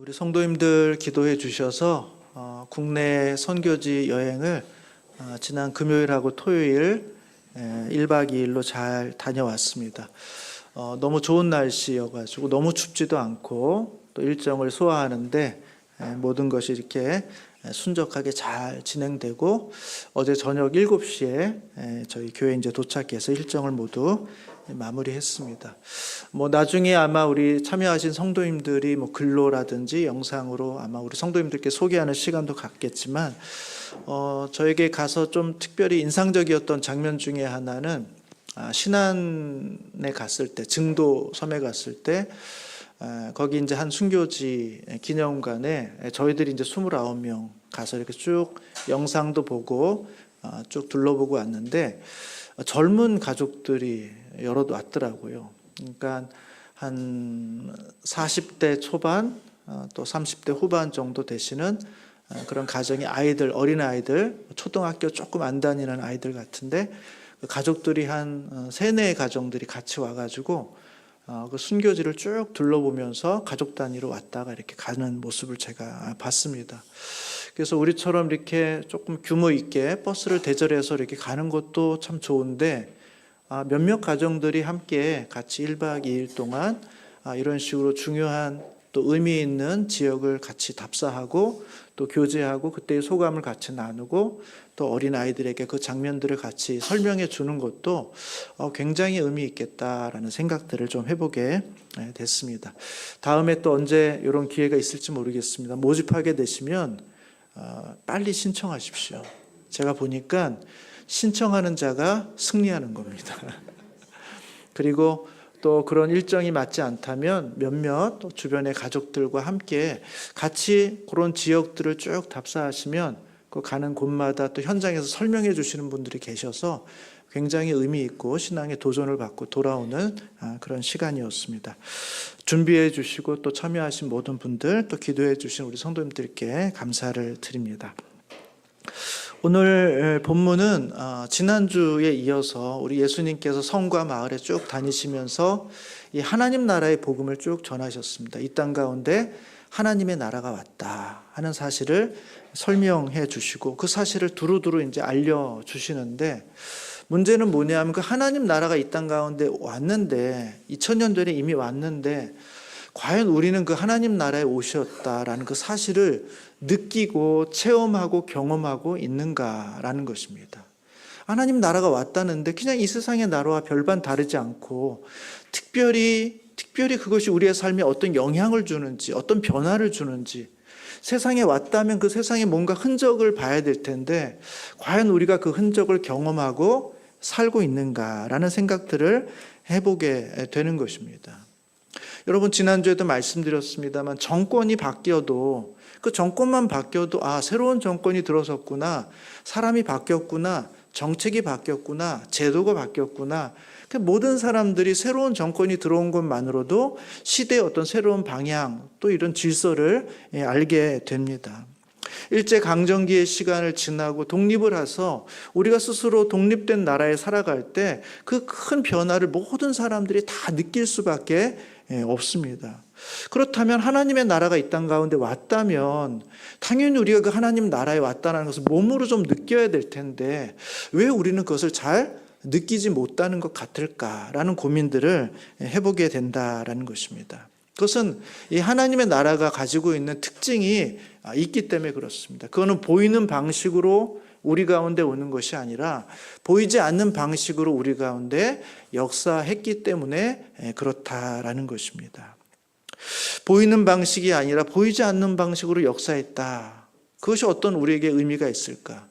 우리 성도님들 기도해 주셔서 국내 선교지 여행을 지난 금요일하고 토요일 1박 2일로 잘 다녀왔습니다. 너무 좋은 날씨여가지고 너무 춥지도 않고 또 일정을 소화하는데 모든 것이 이렇게 순적하게 잘 진행되고 어제 저녁 7시에 저희 교회 이제 도착해서 일정을 모두 마무리했습니다. 나중에 아마 우리 참여하신 성도님들이 글로라든지 영상으로 아마 우리 성도님들께 소개하는 시간도 갖겠지만 저에게 가서 좀 특별히 인상적이었던 장면 중에 하나는 신안에 갔을 때, 증도 섬에 갔을 때 거기 이제 한 순교지 기념관에 저희들이 이제 29명 가서 이렇게 쭉 영상도 보고 쭉 둘러보고 왔는데 젊은 가족들이 여럿 왔더라고요. 그러니까 한 40대 초반 또 30대 후반 정도 되시는 그런 가정의 아이들, 어린 아이들, 초등학교 조금 안 다니는 아이들 같은데 가족들이 한 3-4 가정들이 같이 와가지고 그 순교지를 쭉 둘러보면서 가족 단위로 왔다가 이렇게 가는 모습을 제가 봤습니다. 그래서 우리처럼 이렇게 조금 규모 있게 버스를 대절해서 이렇게 가는 것도 참 좋은데 몇몇 가정들이 함께 같이 1박 2일 동안 이런 식으로 중요한 또 의미 있는 지역을 같이 답사하고 또 교제하고 그때의 소감을 같이 나누고 또 어린 아이들에게 그 장면들을 같이 설명해 주는 것도 굉장히 의미 있겠다라는 생각들을 좀 해보게 됐습니다. 다음에 또 언제 이런 기회가 있을지 모르겠습니다. 모집하게 되시면 빨리 신청하십시오. 제가 보니까 신청하는 자가 승리하는 겁니다. 그리고 또 그런 일정이 맞지 않다면 몇몇 또 주변의 가족들과 함께 같이 그런 지역들을 쭉 답사하시면 그 가는 곳마다 또 현장에서 설명해 주시는 분들이 계셔서 굉장히 의미 있고 신앙의 도전을 받고 돌아오는 그런 시간이었습니다. 준비해 주시고 또 참여하신 모든 분들 또 기도해 주신 우리 성도님들께 감사를 드립니다. 오늘 본문은 지난주에 이어서 우리 예수님께서 성과 마을에 쭉 다니시면서 이 하나님 나라의 복음을 쭉 전하셨습니다. 이 땅 가운데 하나님의 나라가 왔다 하는 사실을 설명해 주시고 그 사실을 두루두루 이제 알려주시는데 문제는 뭐냐면 그 하나님 나라가 이 땅 가운데 왔는데 2000년 전에 이미 왔는데 과연 우리는 그 하나님 나라에 오셨다라는 그 사실을 느끼고 체험하고 경험하고 있는가라는 것입니다. 하나님 나라가 왔다는데 그냥 이 세상의 나라와 별반 다르지 않고 특별히 그것이 우리의 삶에 어떤 영향을 주는지 어떤 변화를 주는지 세상에 왔다면 그 세상에 뭔가 흔적을 봐야 될 텐데 과연 우리가 그 흔적을 경험하고 살고 있는가라는 생각들을 해보게 되는 것입니다. 여러분 지난주에도 말씀드렸습니다만 정권이 바뀌어도 그 정권만 바뀌어도 새로운 정권이 들어섰구나, 사람이 바뀌었구나, 정책이 바뀌었구나, 제도가 바뀌었구나. 모든 사람들이 새로운 정권이 들어온 것만으로도 시대의 어떤 새로운 방향 또 이런 질서를 알게 됩니다. 일제강점기의 시간을 지나고 독립을 해서 우리가 스스로 독립된 나라에 살아갈 때 그 큰 변화를 모든 사람들이 다 느낄 수밖에 없습니다. 그렇다면 하나님의 나라가 이 땅 가운데 왔다면 당연히 우리가 그 하나님 나라에 왔다는 것을 몸으로 좀 느껴야 될 텐데 왜 우리는 그것을 잘 느끼지 못하는 것 같을까라는 고민들을 해보게 된다라는 것입니다. 그것은 이 하나님의 나라가 가지고 있는 특징이 있기 때문에 그렇습니다. 그거는 보이는 방식으로 우리 가운데 오는 것이 아니라 보이지 않는 방식으로 우리 가운데 역사했기 때문에 그렇다라는 것입니다. 보이는 방식이 아니라 보이지 않는 방식으로 역사했다. 그것이 어떤 우리에게 의미가 있을까?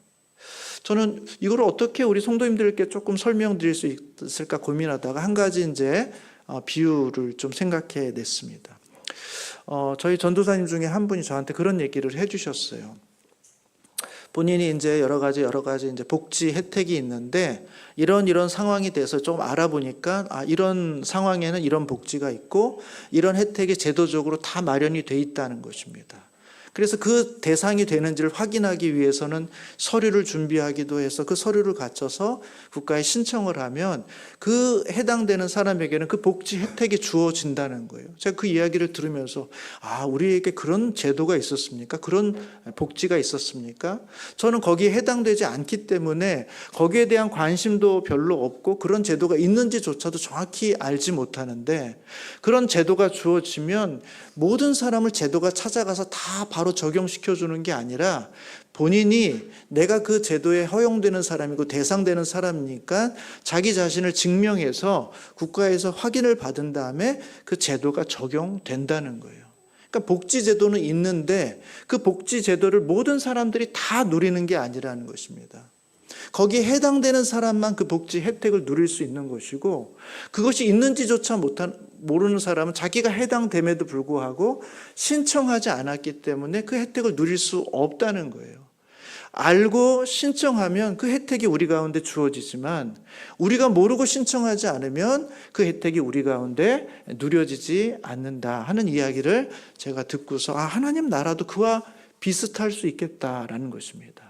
저는 이걸 어떻게 우리 성도님들께 조금 설명드릴 수 있을까 고민하다가 한 가지 이제 비유를 좀 생각해 냈습니다. 저희 전도사님 중에 한 분이 저한테 그런 얘기를 해주셨어요. 본인이 이제 여러 가지 이제 복지 혜택이 있는데 이런 상황이 돼서 좀 알아보니까 이런 상황에는 이런 복지가 있고 이런 혜택이 제도적으로 다 마련이 돼 있다는 것입니다. 그래서 그 대상이 되는지를 확인하기 위해서는 서류를 준비하기도 해서 그 서류를 갖춰서 국가에 신청을 하면 그 해당되는 사람에게는 그 복지 혜택이 주어진다는 거예요. 제가 그 이야기를 들으면서 우리에게 그런 제도가 있었습니까? 그런 복지가 있었습니까? 저는 거기에 해당되지 않기 때문에 거기에 대한 관심도 별로 없고 그런 제도가 있는지조차도 정확히 알지 못하는데, 그런 제도가 주어지면 모든 사람을 제도가 찾아가서 다 바로 적용시켜 주는 게 아니라 본인이 내가 그 제도에 허용되는 사람이고 대상되는 사람이니까 자기 자신을 증명해서 국가에서 확인을 받은 다음에 그 제도가 적용된다는 거예요. 그러니까 복지제도는 있는데 그 복지제도를 모든 사람들이 다 누리는 게 아니라는 것입니다. 거기에 해당되는 사람만 그 복지 혜택을 누릴 수 있는 것이고, 그것이 있는지조차 모르는 사람은 자기가 해당됨에도 불구하고 신청하지 않았기 때문에 그 혜택을 누릴 수 없다는 거예요. 알고 신청하면 그 혜택이 우리 가운데 주어지지만 우리가 모르고 신청하지 않으면 그 혜택이 우리 가운데 누려지지 않는다 하는 이야기를 제가 듣고서 하나님 나라도 그와 비슷할 수 있겠다라는 것입니다.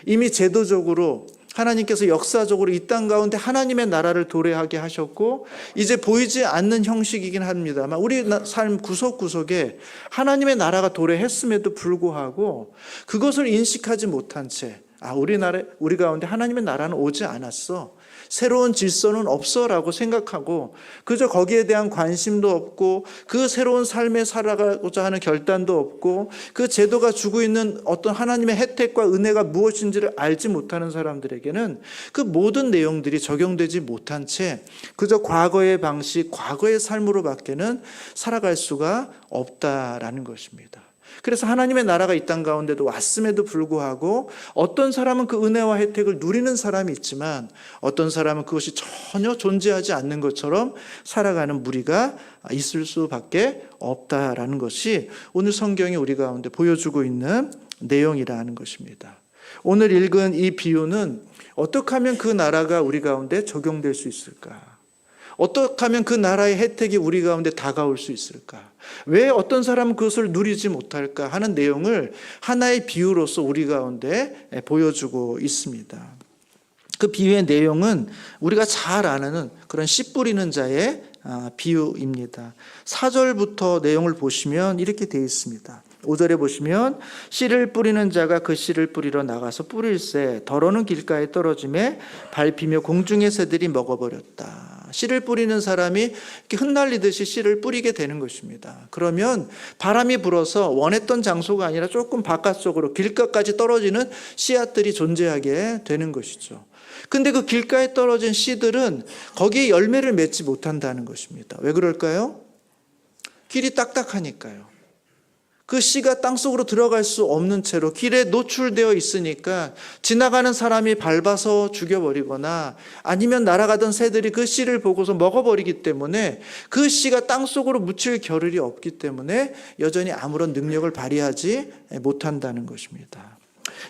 이미 제도적으로 하나님께서 역사적으로 이 땅 가운데 하나님의 나라를 도래하게 하셨고 이제 보이지 않는 형식이긴 합니다만 우리 삶 구석구석에 하나님의 나라가 도래했음에도 불구하고 그것을 인식하지 못한 채 우리 가운데 하나님의 나라는 오지 않았어, 새로운 질서는 없어라고 생각하고 그저 거기에 대한 관심도 없고 그 새로운 삶에 살아가고자 하는 결단도 없고 그 제도가 주고 있는 어떤 하나님의 혜택과 은혜가 무엇인지를 알지 못하는 사람들에게는 그 모든 내용들이 적용되지 못한 채 그저 과거의 방식, 과거의 삶으로밖에는 살아갈 수가 없다라는 것입니다. 그래서 하나님의 나라가 이 땅 가운데도 왔음에도 불구하고 어떤 사람은 그 은혜와 혜택을 누리는 사람이 있지만 어떤 사람은 그것이 전혀 존재하지 않는 것처럼 살아가는 무리가 있을 수밖에 없다라는 것이 오늘 성경이 우리 가운데 보여주고 있는 내용이라는 것입니다. 오늘 읽은 이 비유는 어떻게 하면 그 나라가 우리 가운데 적용될 수 있을까? 어떻게 하면 그 나라의 혜택이 우리 가운데 다가올 수 있을까? 왜 어떤 사람은 그것을 누리지 못할까 하는 내용을 하나의 비유로서 우리 가운데 보여주고 있습니다. 그 비유의 내용은 우리가 잘 아는 그런 씨 뿌리는 자의 비유입니다. 4절부터 내용을 보시면 이렇게 되어 있습니다. 5절에 보시면 씨를 뿌리는 자가 그 씨를 뿌리러 나가서 뿌릴새 더러는 길가에 떨어짐에 밟히며 공중의 새들이 먹어버렸다. 씨를 뿌리는 사람이 이렇게 흩날리듯이 씨를 뿌리게 되는 것입니다. 그러면 바람이 불어서 원했던 장소가 아니라 조금 바깥쪽으로 길가까지 떨어지는 씨앗들이 존재하게 되는 것이죠. 근데 그 길가에 떨어진 씨들은 거기에 열매를 맺지 못한다는 것입니다. 왜 그럴까요? 길이 딱딱하니까요. 그 씨가 땅속으로 들어갈 수 없는 채로 길에 노출되어 있으니까 지나가는 사람이 밟아서 죽여버리거나 아니면 날아가던 새들이 그 씨를 보고서 먹어버리기 때문에 그 씨가 땅속으로 묻힐 겨를이 없기 때문에 여전히 아무런 능력을 발휘하지 못한다는 것입니다.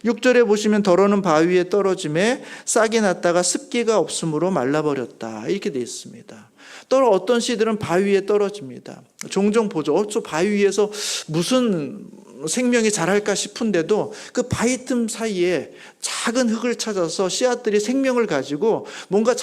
6절에 보시면 더러는 바위에 떨어짐에 싹이 났다가 습기가 없으므로 말라버렸다 이렇게 되어 있습니다. 또 어떤 씨들은 바위 위에 떨어집니다. 종종 보죠. 저 바위 위에서 무슨 생명이 자랄까 싶은데도 그 바위 틈 사이에 작은 흙을 찾아서 씨앗들이 생명을 가지고 뭔가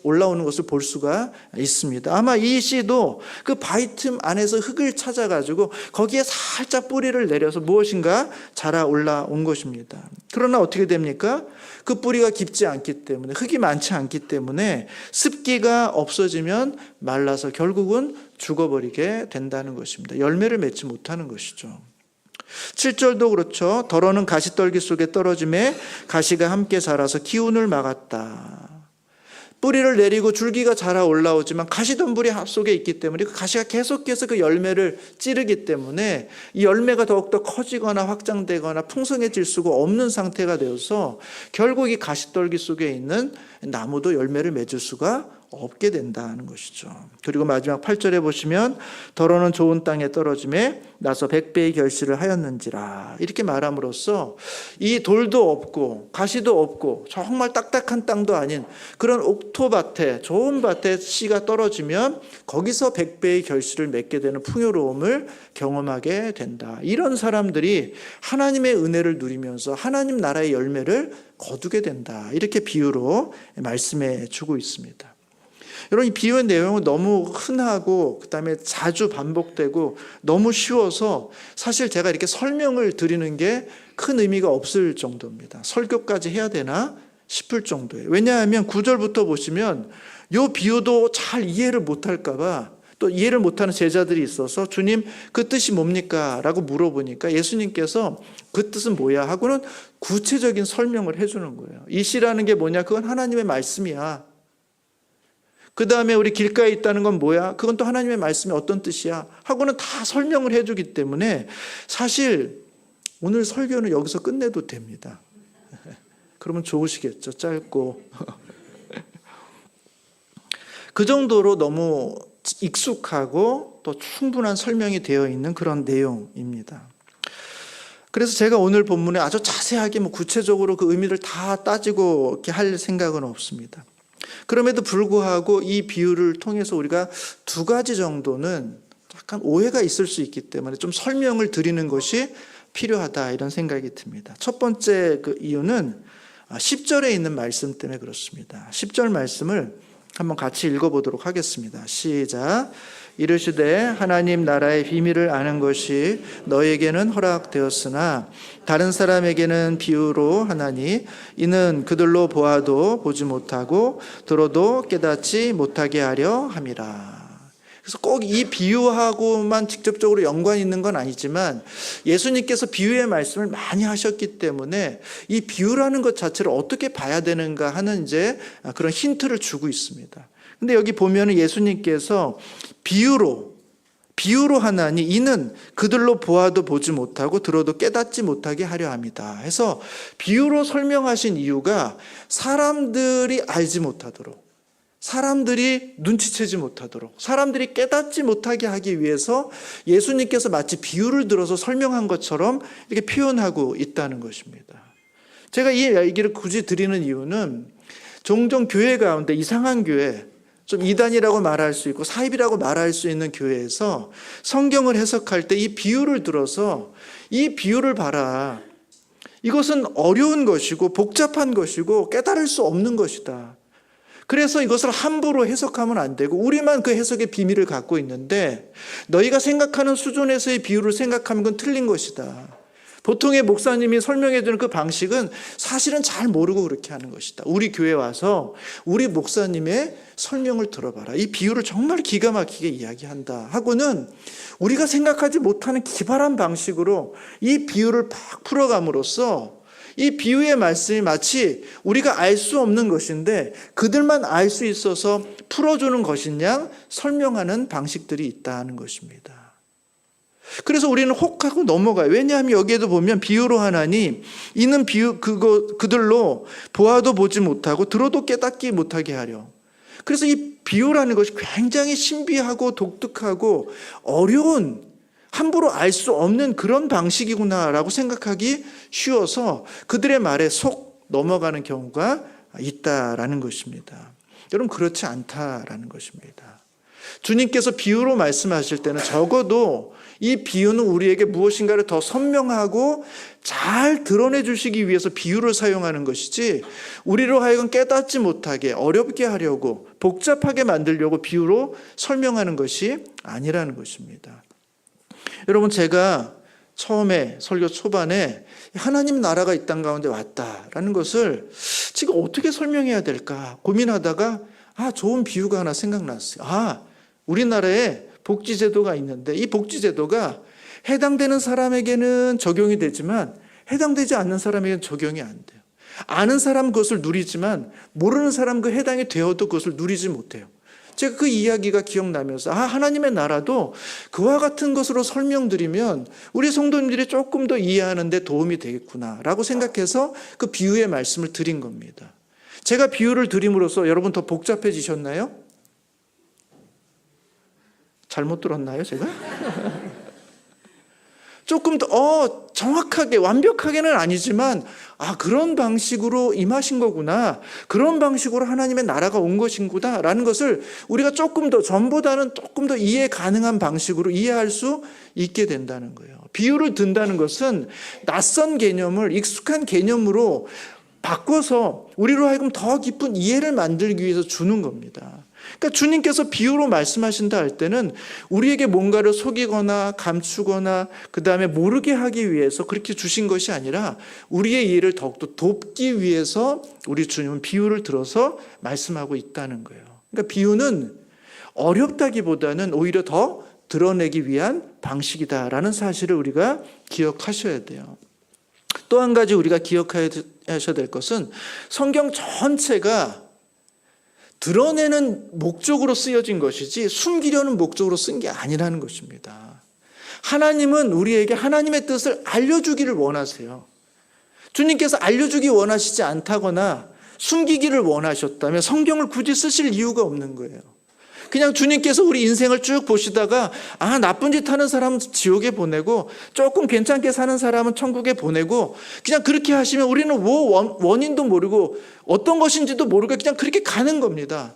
올라오는 것을 볼 수가 있습니다. 아마 이 씨도 그 바위 틈 안에서 흙을 찾아가지고 거기에 살짝 뿌리를 내려서 무엇인가 자라 올라온 것입니다. 그러나 어떻게 됩니까? 그 뿌리가 깊지 않기 때문에, 흙이 많지 않기 때문에 습기가 없어지면 말라서 결국은 죽어버리게 된다는 것입니다. 열매를 맺지 못하는 것이죠. 7절도 그렇죠. 더러는 가시떨기 속에 떨어짐에 가시가 함께 자라서 기운을 막았다. 뿌리를 내리고 줄기가 자라 올라오지만 가시덤불이 속에 있기 때문에 그 가시가 계속해서 그 열매를 찌르기 때문에 이 열매가 더욱더 커지거나 확장되거나 풍성해질 수가 없는 상태가 되어서 결국 이 가시떨기 속에 있는 나무도 열매를 맺을 수가 없게 된다는 것이죠. 그리고 마지막 8절에 보시면 더러는 좋은 땅에 떨어짐에 나서 100배의 결실을 하였는지라 이렇게 말함으로써 이 돌도 없고 가시도 없고 정말 딱딱한 땅도 아닌 그런 옥토밭에 좋은 밭에 씨가 떨어지면 거기서 100배의 결실을 맺게 되는 풍요로움을 경험하게 된다. 이런 사람들이 하나님의 은혜를 누리면서 하나님 나라의 열매를 거두게 된다. 이렇게 비유로 말씀해 주고 있습니다. 여러분, 이 비유의 내용은 너무 흔하고 그다음에 자주 반복되고 너무 쉬워서 사실 제가 이렇게 설명을 드리는 게 큰 의미가 없을 정도입니다. 설교까지 해야 되나 싶을 정도예요. 왜냐하면 9절부터 보시면 이 비유도 잘 이해를 못할까 봐 또 이해를 못하는 제자들이 있어서 주님 그 뜻이 뭡니까? 라고 물어보니까 예수님께서 그 뜻은 뭐야? 하고는 구체적인 설명을 해주는 거예요. 이 씨라는 게 뭐냐? 그건 하나님의 말씀이야. 그 다음에 우리 길가에 있다는 건 뭐야? 그건 또 하나님의 말씀이 어떤 뜻이야? 하고는 다 설명을 해주기 때문에 사실 오늘 설교는 여기서 끝내도 됩니다. 그러면 좋으시겠죠? 짧고. 그 정도로 너무 익숙하고 또 충분한 설명이 되어 있는 그런 내용입니다. 그래서 제가 오늘 본문에 아주 자세하게 구체적으로 그 의미를 다 따지고 이렇게 할 생각은 없습니다. 그럼에도 불구하고 이 비유를 통해서 우리가 두 가지 정도는 약간 오해가 있을 수 있기 때문에 좀 설명을 드리는 것이 필요하다 이런 생각이 듭니다. 첫 번째 그 이유는 10절에 있는 말씀 때문에 그렇습니다. 10절 말씀을 한번 같이 읽어보도록 하겠습니다. 시작. 이르시되 하나님 나라의 비밀을 아는 것이 너에게는 허락되었으나 다른 사람에게는 비유로 하나니 이는 그들로 보아도 보지 못하고 들어도 깨닫지 못하게 하려 함이라. 그래서 꼭 이 비유하고만 직접적으로 연관이 있는 건 아니지만 예수님께서 비유의 말씀을 많이 하셨기 때문에 이 비유라는 것 자체를 어떻게 봐야 되는가 하는 이제 그런 힌트를 주고 있습니다. 근데 여기 보면은 예수님께서 비유로 하나니 이는 그들로 보아도 보지 못하고 들어도 깨닫지 못하게 하려 합니다. 해서 비유로 설명하신 이유가 사람들이 알지 못하도록, 사람들이 눈치채지 못하도록, 사람들이 깨닫지 못하게 하기 위해서 예수님께서 마치 비유를 들어서 설명한 것처럼 이렇게 표현하고 있다는 것입니다. 제가 이 얘기를 굳이 드리는 이유는 종종 교회 가운데 이상한 교회, 좀 이단이라고 말할 수 있고 사입이라고 말할 수 있는 교회에서 성경을 해석할 때 이 비유를 들어서 이 비유를 봐라. 이것은 어려운 것이고 복잡한 것이고 깨달을 수 없는 것이다. 그래서 이것을 함부로 해석하면 안 되고 우리만 그 해석의 비밀을 갖고 있는데 너희가 생각하는 수준에서의 비유를 생각하면 그건 틀린 것이다. 보통의 목사님이 설명해 주는 그 방식은 사실은 잘 모르고 그렇게 하는 것이다. 우리 교회 와서 우리 목사님의 설명을 들어봐라. 이 비유를 정말 기가 막히게 이야기한다 하고는 우리가 생각하지 못하는 기발한 방식으로 이 비유를 팍 풀어감으로써 이 비유의 말씀이 마치 우리가 알 수 없는 것인데 그들만 알 수 있어서 풀어주는 것인 양 설명하는 방식들이 있다는 것입니다. 그래서 우리는 혹하고 넘어가요. 왜냐하면 여기에도 보면 비유로 하나니 이는 그들로 보아도 보지 못하고 들어도 깨닫지 못하게 하려. 그래서 이 비유라는 것이 굉장히 신비하고 독특하고 어려운, 함부로 알 수 없는 그런 방식이구나라고 생각하기 쉬워서 그들의 말에 속 넘어가는 경우가 있다라는 것입니다. 여러분, 그렇지 않다라는 것입니다. 주님께서 비유로 말씀하실 때는 적어도 이 비유는 우리에게 무엇인가를 더 선명하고 잘 드러내 주시기 위해서 비유를 사용하는 것이지 우리로 하여금 깨닫지 못하게 어렵게 하려고 복잡하게 만들려고 비유로 설명하는 것이 아니라는 것입니다. 여러분, 제가 처음에 설교 초반에 하나님 나라가 이 땅 가운데 왔다라는 것을 지금 어떻게 설명해야 될까 고민하다가 좋은 비유가 하나 생각났어요. 우리나라에 복지제도가 있는데 이 복지제도가 해당되는 사람에게는 적용이 되지만 해당되지 않는 사람에게는 적용이 안 돼요. 아는 사람 그것을 누리지만 모르는 사람 그 해당이 되어도 그것을 누리지 못해요. 제가 그 이야기가 기억나면서 하나님의 나라도 그와 같은 것으로 설명드리면 우리 성도님들이 조금 더 이해하는 데 도움이 되겠구나라고 생각해서 그 비유의 말씀을 드린 겁니다. 제가 비유를 드림으로써 여러분 더 복잡해지셨나요? 잘못 들었나요, 제가? 조금 더 정확하게 완벽하게는 아니지만 그런 방식으로 임하신 거구나, 그런 방식으로 하나님의 나라가 온 것인구나 라는 것을 우리가 조금 더 전보다는 조금 더 이해 가능한 방식으로 이해할 수 있게 된다는 거예요. 비유를 든다는 것은 낯선 개념을 익숙한 개념으로 바꿔서 우리로 하여금 더 깊은 이해를 만들기 위해서 주는 겁니다. 그러니까 주님께서 비유로 말씀하신다 할 때는 우리에게 뭔가를 속이거나 감추거나 그 다음에 모르게 하기 위해서 그렇게 주신 것이 아니라 우리의 이해를 더욱더 돕기 위해서 우리 주님은 비유를 들어서 말씀하고 있다는 거예요. 그러니까 비유는 어렵다기보다는 오히려 더 드러내기 위한 방식이다라는 사실을 우리가 기억하셔야 돼요. 또 한 가지 우리가 기억하셔야 될 것은 성경 전체가 드러내는 목적으로 쓰여진 것이지 숨기려는 목적으로 쓴 게 아니라는 것입니다. 하나님은 우리에게 하나님의 뜻을 알려주기를 원하세요. 주님께서 알려주기 원하시지 않다거나 숨기기를 원하셨다면 성경을 굳이 쓰실 이유가 없는 거예요. 그냥 주님께서 우리 인생을 쭉 보시다가 나쁜 짓 하는 사람은 지옥에 보내고 조금 괜찮게 사는 사람은 천국에 보내고 그냥 그렇게 하시면 우리는 원인도 모르고 어떤 것인지도 모르고 그냥 그렇게 가는 겁니다.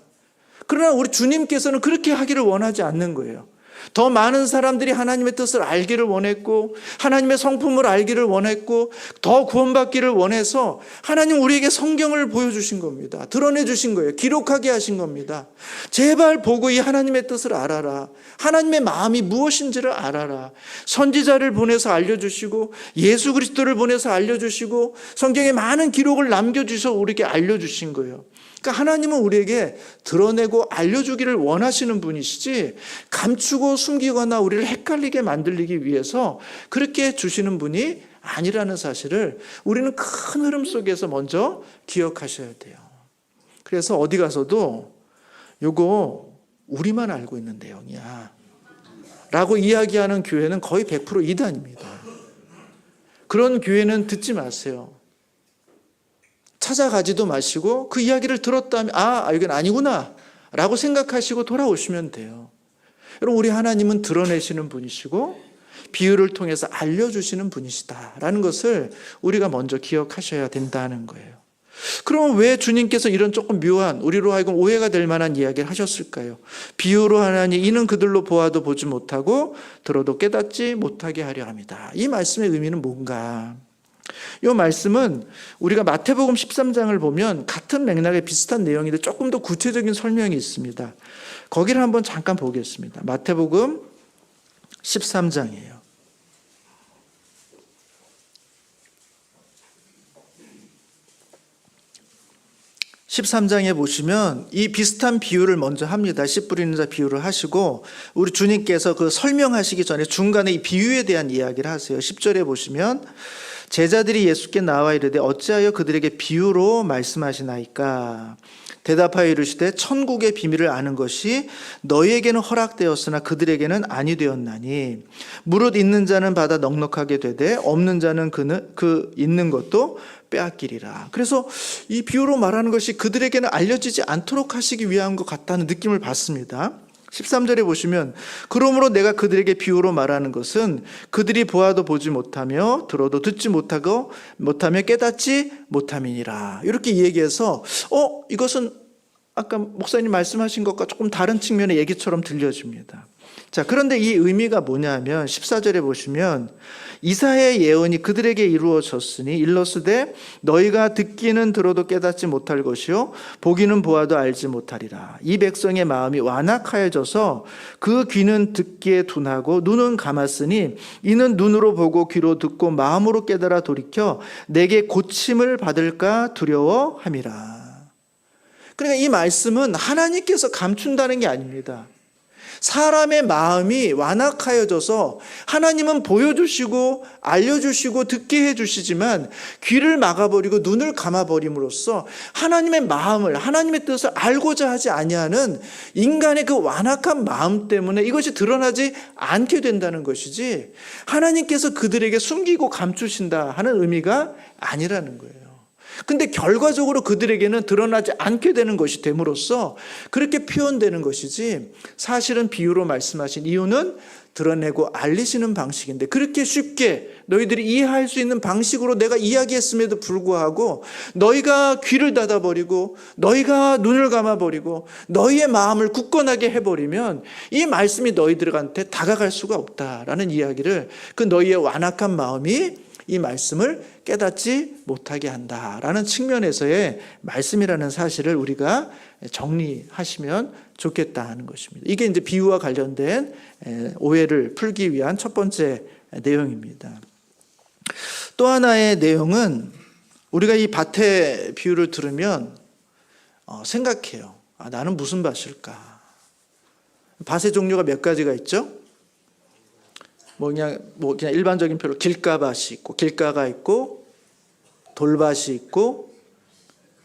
그러나 우리 주님께서는 그렇게 하기를 원하지 않는 거예요. 더 많은 사람들이 하나님의 뜻을 알기를 원했고 하나님의 성품을 알기를 원했고 더 구원받기를 원해서 하나님 우리에게 성경을 보여주신 겁니다. 드러내 주신 거예요. 기록하게 하신 겁니다. 제발 보고 이 하나님의 뜻을 알아라. 하나님의 마음이 무엇인지를 알아라. 선지자를 보내서 알려주시고 예수 그리스도를 보내서 알려주시고 성경에 많은 기록을 남겨주셔서 우리에게 알려주신 거예요. 그러니까 하나님은 우리에게 드러내고 알려주기를 원하시는 분이시지 감추고 숨기거나 우리를 헷갈리게 만들기 위해서 그렇게 주시는 분이 아니라는 사실을 우리는 큰 흐름 속에서 먼저 기억하셔야 돼요. 그래서 어디 가서도 요거 우리만 알고 있는 내용이야 라고 이야기하는 교회는 거의 100% 이단입니다. 그런 교회는 듣지 마세요. 찾아가지도 마시고 그 이야기를 들었다면 이건 아니구나 라고 생각하시고 돌아오시면 돼요. 여러분 우리 하나님은 드러내시는 분이시고 비유를 통해서 알려주시는 분이시다라는 것을 우리가 먼저 기억하셔야 된다는 거예요. 그럼 왜 주님께서 이런 조금 묘한 우리로 하여금 오해가 될 만한 이야기를 하셨을까요? 비유로 하나니 이는 그들로 보아도 보지 못하고 들어도 깨닫지 못하게 하려 합니다. 이 말씀의 의미는 뭔가? 이 말씀은 우리가 마태복음 13장을 보면 같은 맥락의 비슷한 내용인데 조금 더 구체적인 설명이 있습니다. 거기를 한번 잠깐 보겠습니다. 마태복음 13장이에요. 13장에 보시면 이 비슷한 비유를 먼저 합니다. 씨 뿌리는 자 비유를 하시고 우리 주님께서 그 설명하시기 전에 중간에 이 비유에 대한 이야기를 하세요. 10절에 보시면 제자들이 예수께 나와 이르되 어찌하여 그들에게 비유로 말씀하시나이까? 대답하여 이르시되 천국의 비밀을 아는 것이 너희에게는 허락되었으나 그들에게는 아니 되었나니 무릇 있는 자는 받아 넉넉하게 되되 없는 자는 그 있는 것도 빼앗기리라. 그래서 이 비유로 말하는 것이 그들에게는 알려지지 않도록 하시기 위한 것 같다는 느낌을 받습니다. 13절에 보시면 그러므로 내가 그들에게 비유로 말하는 것은 그들이 보아도 보지 못하며 들어도 듣지 못하며 깨닫지 못함이니라. 이렇게 얘기해서 이것은 아까 목사님 말씀하신 것과 조금 다른 측면의 얘기처럼 들려집니다. 자, 그런데 이 의미가 뭐냐면 14절에 보시면 이사야의 예언이 그들에게 이루어졌으니 일러스되 너희가 듣기는 들어도 깨닫지 못할 것이요 보기는 보아도 알지 못하리라. 이 백성의 마음이 완악하여져서 그 귀는 듣기에 둔하고 눈은 감았으니 이는 눈으로 보고 귀로 듣고 마음으로 깨달아 돌이켜 내게 고침을 받을까 두려워함이라. 그러니까 이 말씀은 하나님께서 감춘다는 게 아닙니다. 사람의 마음이 완악하여져서 하나님은 보여주시고 알려주시고 듣게 해주시지만 귀를 막아버리고 눈을 감아버림으로써 하나님의 마음을 하나님의 뜻을 알고자 하지 아니하는 인간의 그 완악한 마음 때문에 이것이 드러나지 않게 된다는 것이지 하나님께서 그들에게 숨기고 감추신다 하는 의미가 아니라는 거예요. 근데 결과적으로 그들에게는 드러나지 않게 되는 것이 됨으로써 그렇게 표현되는 것이지, 사실은 비유로 말씀하신 이유는 드러내고 알리시는 방식인데, 그렇게 쉽게 너희들이 이해할 수 있는 방식으로 내가 이야기했음에도 불구하고 너희가 귀를 닫아버리고 너희가 눈을 감아버리고 너희의 마음을 굳건하게 해버리면 이 말씀이 너희들한테 다가갈 수가 없다라는 이야기를, 그 너희의 완악한 마음이 이 말씀을 깨닫지 못하게 한다라는 측면에서의 말씀이라는 사실을 우리가 정리하시면 좋겠다 하는 것입니다. 이게 이제 비유와 관련된 오해를 풀기 위한 첫 번째 내용입니다. 또 하나의 내용은, 우리가 이 밭의 비유를 들으면 생각해요. 나는 무슨 밭일까? 밭의 종류가 몇 가지가 있죠? 그냥 일반적인 표로 길가밭이 있고, 길가가 있고, 돌밭이 있고,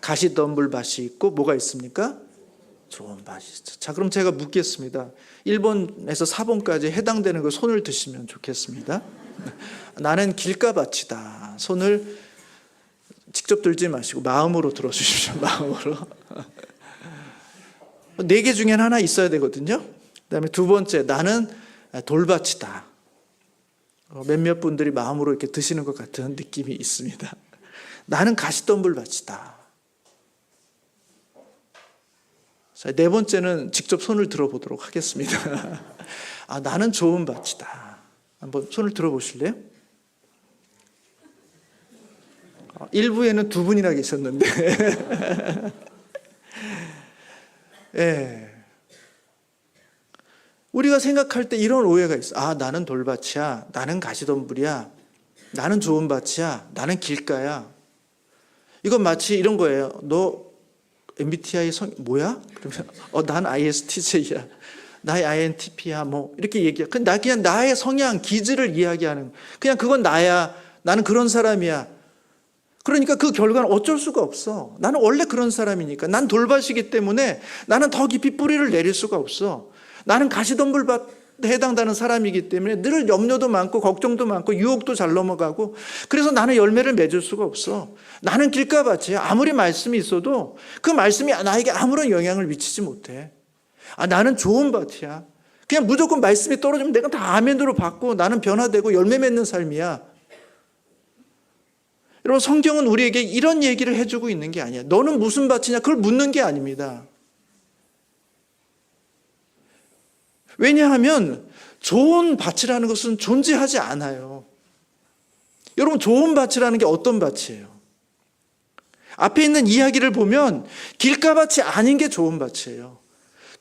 가시덤불밭이 있고, 뭐가 있습니까? 좋은 밭이 있죠. 자, 그럼 제가 묻겠습니다. 1번에서 4번까지 해당되는 거 손을 드시면 좋겠습니다. 나는 길가밭이다. 손을 직접 들지 마시고 마음으로 들어주십시오. 마음으로. 4개 중엔 하나 있어야 되거든요. 그다음에 두 번째, 나는 돌밭이다. 몇몇 분들이 마음으로 이렇게 드시는 것 같은 느낌이 있습니다. 나는 가시덤불밭이다. 자, 4번째는 직접 손을 들어보도록 하겠습니다. 나는 좋은 밭이다. 한번 손을 들어보실래요? 1부에는 2분이나 계셨는데 예. 우리가 생각할 때 이런 오해가 있어. 나는 돌밭이야. 나는 가시덤불이야. 나는 좋은 밭이야. 나는 길가야. 이건 마치 이런 거예요. 너 MBTI 뭐야? 그러면 난 ISTJ야. 나 INTP야. 뭐 이렇게 얘기해. 근데 그냥 나의 성향, 기질을 이야기하는. 그냥 그건 나야. 나는 그런 사람이야. 그러니까 그 결과는 어쩔 수가 없어. 나는 원래 그런 사람이니까. 난 돌밭이기 때문에 나는 더 깊이 뿌리를 내릴 수가 없어. 나는 가시덤불밭에 해당되는 사람이기 때문에 늘 염려도 많고 걱정도 많고 유혹도 잘 넘어가고, 그래서 나는 열매를 맺을 수가 없어. 나는 길가밭이야. 아무리 말씀이 있어도 그 말씀이 나에게 아무런 영향을 미치지 못해. 나는 좋은 밭이야. 그냥 무조건 말씀이 떨어지면 내가 다 아멘으로 받고 나는 변화되고 열매 맺는 삶이야. 여러분, 성경은 우리에게 이런 얘기를 해주고 있는 게 아니야. 너는 무슨 밭이냐? 그걸 묻는 게 아닙니다. 왜냐하면 좋은 밭이라는 것은 존재하지 않아요. 여러분, 좋은 밭이라는 게 어떤 밭이에요? 앞에 있는 이야기를 보면 길가밭이 아닌 게 좋은 밭이에요.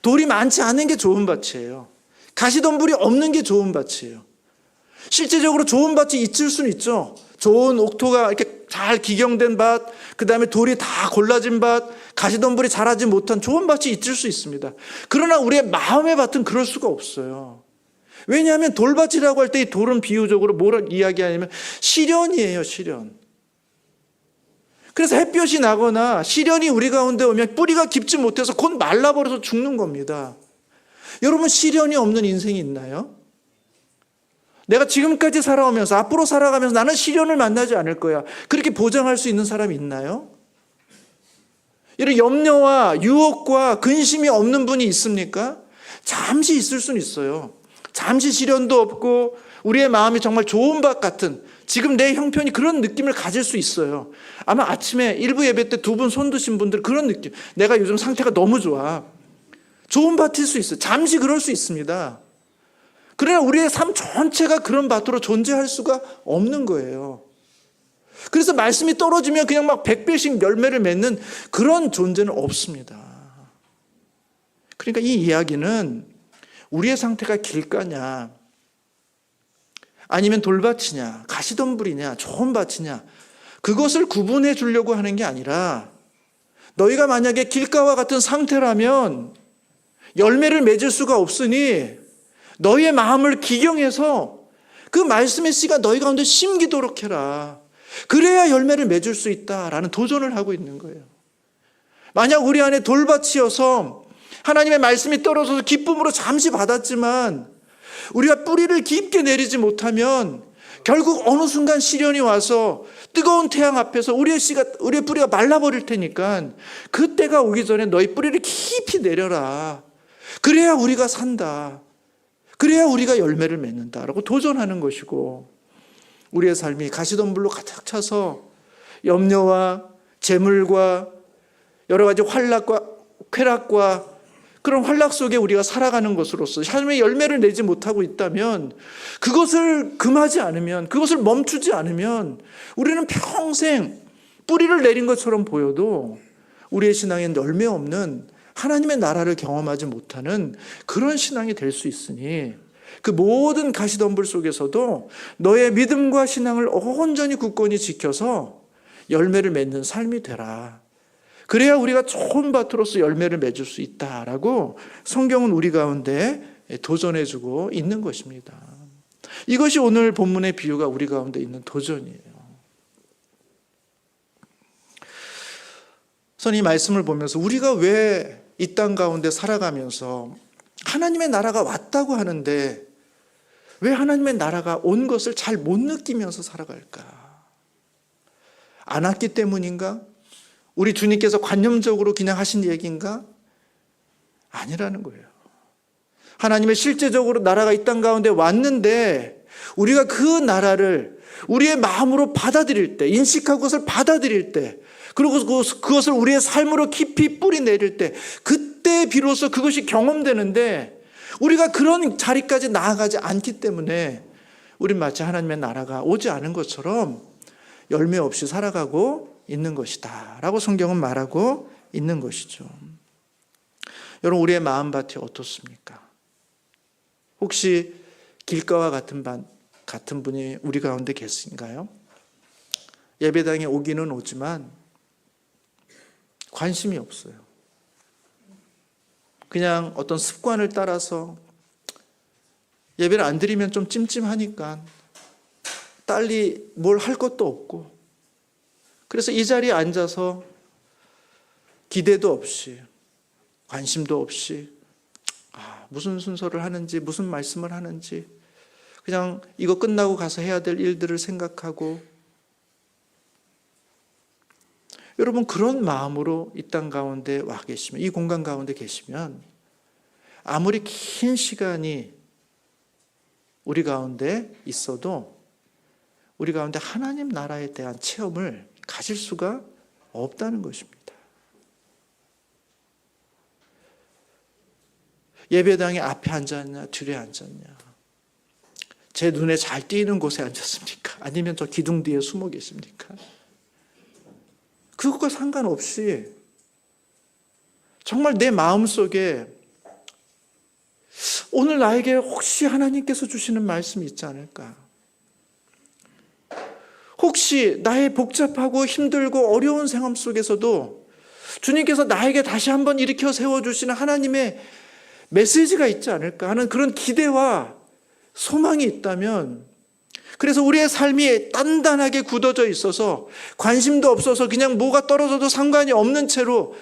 돌이 많지 않은 게 좋은 밭이에요. 가시덤불이 없는 게 좋은 밭이에요. 실제적으로 좋은 밭이 있을 수는 있죠. 좋은 옥토가 이렇게 잘 기경된 밭, 그 다음에 돌이 다 골라진 밭, 가시덤불이 자라지 못한 좋은 밭이 있을 수 있습니다. 그러나 우리의 마음의 밭은 그럴 수가 없어요. 왜냐하면 돌밭이라고 할 때 이 돌은 비유적으로 뭘 이야기하냐면 시련이에요, 시련. 그래서 햇볕이 나거나 시련이 우리 가운데 오면 뿌리가 깊지 못해서 곧 말라버려서 죽는 겁니다. 여러분, 시련이 없는 인생이 있나요? 내가 지금까지 살아오면서 앞으로 살아가면서 나는 시련을 만나지 않을 거야, 그렇게 보장할 수 있는 사람이 있나요? 이런 염려와 유혹과 근심이 없는 분이 있습니까? 잠시 있을 수는 있어요. 잠시 시련도 없고 우리의 마음이 정말 좋은 밭 같은, 지금 내 형편이 그런 느낌을 가질 수 있어요. 아마 아침에 일부 예배 때 2분 손 드신 분들 그런 느낌, 내가 요즘 상태가 너무 좋아. 좋은 밭일 수 있어요. 잠시 그럴 수 있습니다. 그러나 우리의 삶 전체가 그런 밭으로 존재할 수가 없는 거예요. 그래서 말씀이 떨어지면 그냥 막 100배씩 열매를 맺는 그런 존재는 없습니다. 그러니까 이 이야기는 우리의 상태가 길가냐, 아니면 돌밭이냐, 가시덤불이냐, 좋은 밭이냐, 그것을 구분해 주려고 하는 게 아니라, 너희가 만약에 길가와 같은 상태라면 열매를 맺을 수가 없으니 너희의 마음을 기경해서 그 말씀의 씨가 너희 가운데 심기도록 해라. 그래야 열매를 맺을 수 있다라는 도전을 하고 있는 거예요. 만약 우리 안에 돌밭이어서 하나님의 말씀이 떨어져서 기쁨으로 잠시 받았지만 우리가 뿌리를 깊게 내리지 못하면 결국 어느 순간 시련이 와서 뜨거운 태양 앞에서 우리의 뿌리가 말라버릴 테니까 그때가 오기 전에 너희 뿌리를 깊이 내려라. 그래야 우리가 산다. 그래야 우리가 열매를 맺는다라고 도전하는 것이고, 우리의 삶이 가시덤불로 가득 차서 염려와 재물과 여러 가지 환락과 쾌락과 그런 환락 속에 우리가 살아가는 것으로서 삶의 열매를 내지 못하고 있다면, 그것을 금하지 않으면, 그것을 멈추지 않으면 우리는 평생 뿌리를 내린 것처럼 보여도 우리의 신앙엔 열매 없는, 하나님의 나라를 경험하지 못하는 그런 신앙이 될 수 있으니, 그 모든 가시덤불 속에서도 너의 믿음과 신앙을 온전히 굳건히 지켜서 열매를 맺는 삶이 되라. 그래야 우리가 좋은 밭으로서 열매를 맺을 수 있다라고 성경은 우리 가운데 도전해주고 있는 것입니다. 이것이 오늘 본문의 비유가 우리 가운데 있는 도전이에요. 저는 이 말씀을 보면서 우리가 왜 이 땅 가운데 살아가면서 하나님의 나라가 왔다고 하는데 왜 하나님의 나라가 온 것을 잘 못 느끼면서 살아갈까? 안 왔기 때문인가? 우리 주님께서 관념적으로 그냥 하신 얘기인가? 아니라는 거예요. 하나님의 실제적으로 나라가 이 땅 가운데 왔는데 우리가 그 나라를 우리의 마음으로 받아들일 때, 인식하고 그것을 받아들일 때, 그리고 그것을 우리의 삶으로 깊이 뿌리 내릴 때, 그때 비로소 그것이 경험되는데, 우리가 그런 자리까지 나아가지 않기 때문에 우린 마치 하나님의 나라가 오지 않은 것처럼 열매 없이 살아가고 있는 것이다 라고 성경은 말하고 있는 것이죠. 여러분, 우리의 마음밭이 어떻습니까? 혹시 길가와 같은 분이 우리 가운데 계신가요? 예배당에 오기는 오지만 관심이 없어요. 그냥 어떤 습관을 따라서 예배를 안 드리면 좀 찜찜하니까 딸리 뭘 할 것도 없고, 그래서 이 자리에 앉아서 기대도 없이 관심도 없이 무슨 순서를 하는지 무슨 말씀을 하는지 그냥 이거 끝나고 가서 해야 될 일들을 생각하고, 여러분 그런 마음으로 이 땅 가운데 와 계시면, 이 공간 가운데 계시면 아무리 긴 시간이 우리 가운데 있어도 우리 가운데 하나님 나라에 대한 체험을 가질 수가 없다는 것입니다. 예배당에 앞에 앉았냐 뒤에 앉았냐, 제 눈에 잘 띄는 곳에 앉았습니까? 아니면 저 기둥 뒤에 숨어 계십니까? 그것과 상관없이 정말 내 마음속에 오늘 나에게 혹시 하나님께서 주시는 말씀이 있지 않을까? 혹시 나의 복잡하고 힘들고 어려운 생활 속에서도 주님께서 나에게 다시 한번 일으켜 세워주시는 하나님의 메시지가 있지 않을까 하는 그런 기대와 소망이 있다면, 그래서 우리의 삶이 단단하게 굳어져 있어서 관심도 없어서 그냥 뭐가 떨어져도 상관이 없는 채로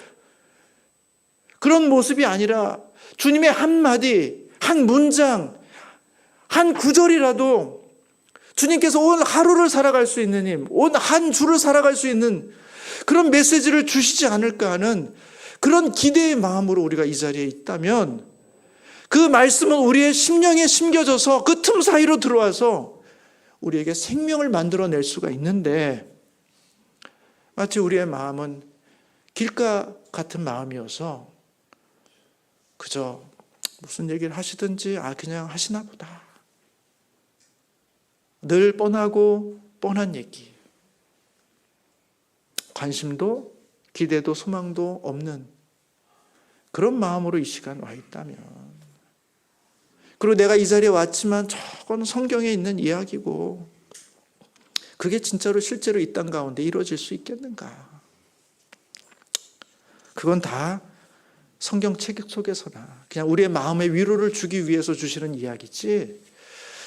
그런 모습이 아니라, 주님의 한마디, 한 문장, 한 구절이라도 주님께서 온 하루를 살아갈 수 있는 힘, 온 한 주를 살아갈 수 있는 그런 메시지를 주시지 않을까 하는 그런 기대의 마음으로 우리가 이 자리에 있다면, 그 말씀은 우리의 심령에 심겨져서 그 틈 사이로 들어와서 우리에게 생명을 만들어낼 수가 있는데, 마치 우리의 마음은 길가 같은 마음이어서 그저 무슨 얘기를 하시든지 그냥 하시나 보다, 늘 뻔하고 뻔한 얘기, 관심도 기대도 소망도 없는 그런 마음으로 이 시간 와 있다면, 그리고 내가 이 자리에 왔지만 저건 성경에 있는 이야기고 그게 진짜로 실제로 이 땅 가운데 이루어질 수 있겠는가? 그건 다 성경 책 속에서나 그냥 우리의 마음의 위로를 주기 위해서 주시는 이야기지,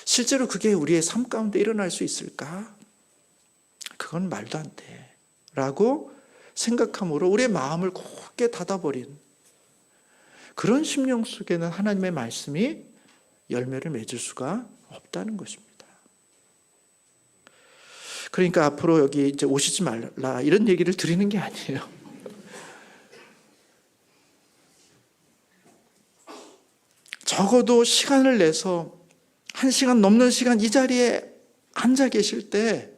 실제로 그게 우리의 삶 가운데 일어날 수 있을까? 그건 말도 안 돼 라고 생각함으로 우리의 마음을 굳게 닫아버린 그런 심령 속에는 하나님의 말씀이 열매를 맺을 수가 없다는 것입니다. 그러니까 앞으로 여기 이제 오시지 말라 이런 얘기를 드리는 게 아니에요. 적어도 시간을 내서 1시간 넘는 시간 이 자리에 앉아 계실 때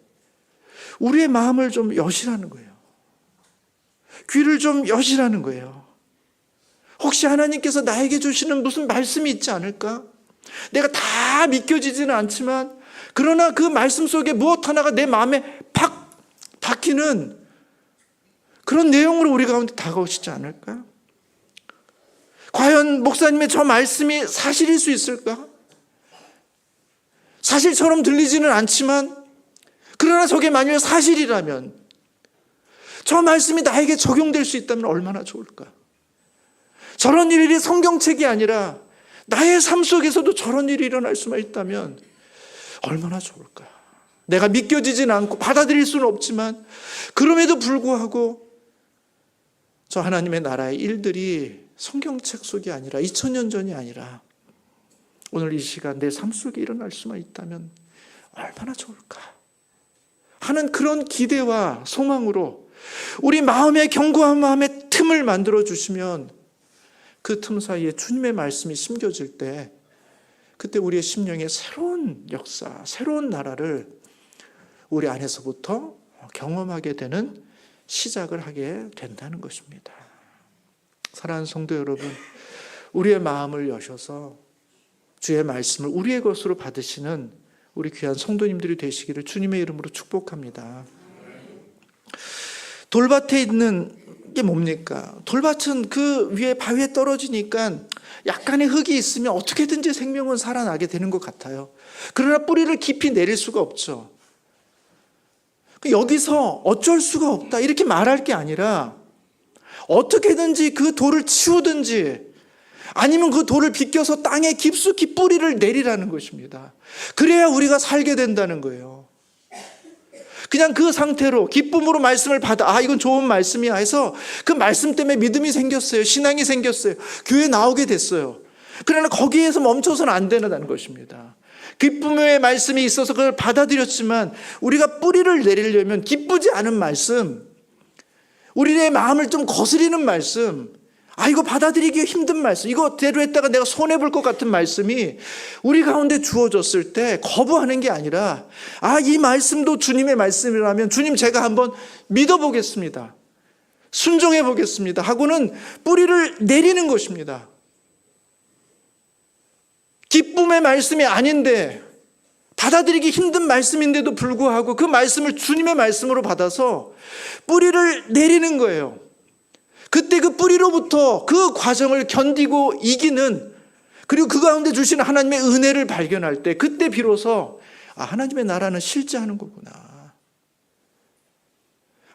우리의 마음을 좀 여시라는 거예요. 귀를 좀 여시라는 거예요. 혹시 하나님께서 나에게 주시는 무슨 말씀이 있지 않을까? 내가 다 믿겨지지는 않지만 그러나 그 말씀 속에 무엇 하나가 내 마음에 팍 박히는 그런 내용으로 우리 가운데 다가오시지 않을까? 과연 목사님의 저 말씀이 사실일 수 있을까? 사실처럼 들리지는 않지만 그러나 저게 만일 사실이라면 저 말씀이 나에게 적용될 수 있다면 얼마나 좋을까? 저런 일이 성경책이 아니라 나의 삶 속에서도 저런 일이 일어날 수만 있다면 얼마나 좋을까? 내가 믿겨지지는 않고 받아들일 수는 없지만 그럼에도 불구하고 저 하나님의 나라의 일들이 성경책 속이 아니라 2000년 전이 아니라 오늘 이 시간 내 삶 속에 일어날 수만 있다면 얼마나 좋을까 하는 그런 기대와 소망으로 우리 마음의 견고한 마음의 틈을 만들어 주시면 그 틈 사이에 주님의 말씀이 심겨질 때 그때 우리의 심령에 새로운 역사, 새로운 나라를 우리 안에서부터 경험하게 되는 시작을 하게 된다는 것입니다. 사랑하는 성도 여러분, 우리의 마음을 여셔서 주의 말씀을 우리의 것으로 받으시는 우리 귀한 성도님들이 되시기를 주님의 이름으로 축복합니다. 돌밭에 있는 게 뭡니까? 돌밭은 그 위에 바위에 떨어지니까 약간의 흙이 있으면 어떻게든지 생명은 살아나게 되는 것 같아요. 그러나 뿌리를 깊이 내릴 수가 없죠. 여기서 어쩔 수가 없다 이렇게 말할 게 아니라 어떻게든지 그 돌을 치우든지 아니면 그 돌을 비껴서 땅에 깊숙이 뿌리를 내리라는 것입니다. 그래야 우리가 살게 된다는 거예요. 그냥 그 상태로 기쁨으로 말씀을 받아 이건 좋은 말씀이야 해서 그 말씀 때문에 믿음이 생겼어요. 신앙이 생겼어요. 교회 나오게 됐어요. 그러나 거기에서 멈춰서는 안 된다는 것입니다. 기쁨의 말씀이 있어서 그걸 받아들였지만 우리가 뿌리를 내리려면 기쁘지 않은 말씀, 우리의 마음을 좀 거스리는 말씀, 이거 받아들이기 힘든 말씀, 이거대로 했다가 내가 손해볼 것 같은 말씀이 우리 가운데 주어졌을 때 거부하는 게 아니라 이 말씀도 주님의 말씀이라면 주님 제가 한번 믿어보겠습니다. 순종해 보겠습니다. 하고는 뿌리를 내리는 것입니다. 기쁨의 말씀이 아닌데 받아들이기 힘든 말씀인데도 불구하고 그 말씀을 주님의 말씀으로 받아서 뿌리를 내리는 거예요. 그때 그 뿌리로부터 그 과정을 견디고 이기는 그리고 그 가운데 주시는 하나님의 은혜를 발견할 때 그때 비로소 하나님의 나라는 실제하는 거구나.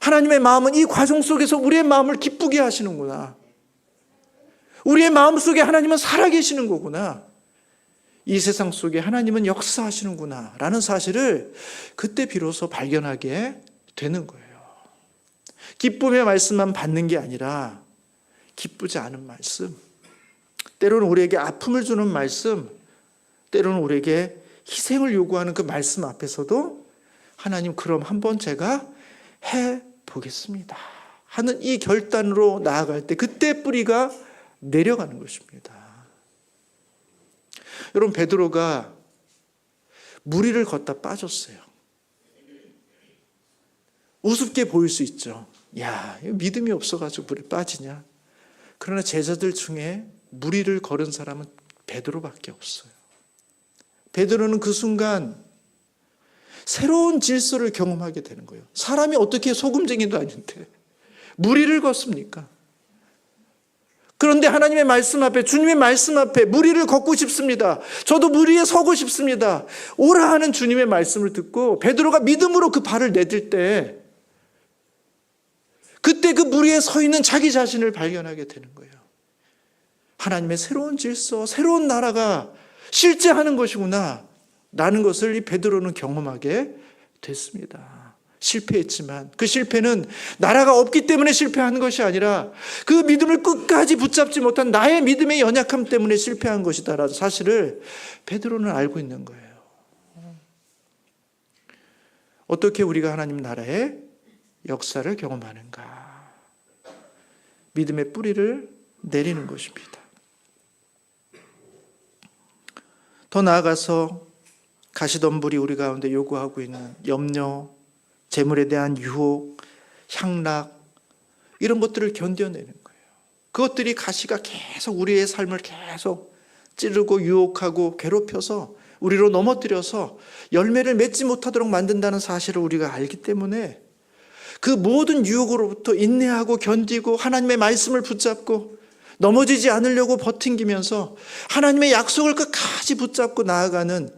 하나님의 마음은 이 과정 속에서 우리의 마음을 기쁘게 하시는구나. 우리의 마음 속에 하나님은 살아계시는 거구나. 이 세상 속에 하나님은 역사하시는구나 라는 사실을 그때 비로소 발견하게 되는 거예요. 기쁨의 말씀만 받는 게 아니라 기쁘지 않은 말씀, 때로는 우리에게 아픔을 주는 말씀, 때로는 우리에게 희생을 요구하는 그 말씀 앞에서도 하나님 그럼 한번 제가 해보겠습니다 하는 이 결단으로 나아갈 때 그때 뿌리가 내려가는 것입니다. 여러분, 베드로가 물 위를 걷다 빠졌어요. 우습게 보일 수 있죠. 믿음이 없어가지고 물에 빠지냐. 그러나 제자들 중에 물 위를 걸은 사람은 베드로밖에 없어요. 베드로는 그 순간 새로운 질서를 경험하게 되는 거예요. 사람이 어떻게 소금쟁이도 아닌데 물 위를 걷습니까? 그런데 하나님의 말씀 앞에, 주님의 말씀 앞에 물 위를 걷고 싶습니다. 저도 물 위에 서고 싶습니다. 오라 하는 주님의 말씀을 듣고 베드로가 믿음으로 그 발을 내딜 때 그때 그 물 위에 서 있는 자기 자신을 발견하게 되는 거예요. 하나님의 새로운 질서, 새로운 나라가 실제하는 것이구나 라는 것을 이 베드로는 경험하게 됐습니다. 실패했지만 그 실패는 나라가 없기 때문에 실패한 것이 아니라 그 믿음을 끝까지 붙잡지 못한 나의 믿음의 연약함 때문에 실패한 것이다라는 사실을 베드로는 알고 있는 거예요. 어떻게 우리가 하나님 나라의 역사를 경험하는가? 믿음의 뿌리를 내리는 것입니다. 더 나아가서 가시덤불이 우리 가운데 요구하고 있는 염려, 재물에 대한 유혹, 향락, 이런 것들을 견뎌내는 거예요. 그것들이 가시가 계속 우리의 삶을 계속 찌르고 유혹하고 괴롭혀서 우리로 넘어뜨려서 열매를 맺지 못하도록 만든다는 사실을 우리가 알기 때문에 그 모든 유혹으로부터 인내하고 견디고 하나님의 말씀을 붙잡고 넘어지지 않으려고 버팅기면서 하나님의 약속을 끝까지 붙잡고 나아가는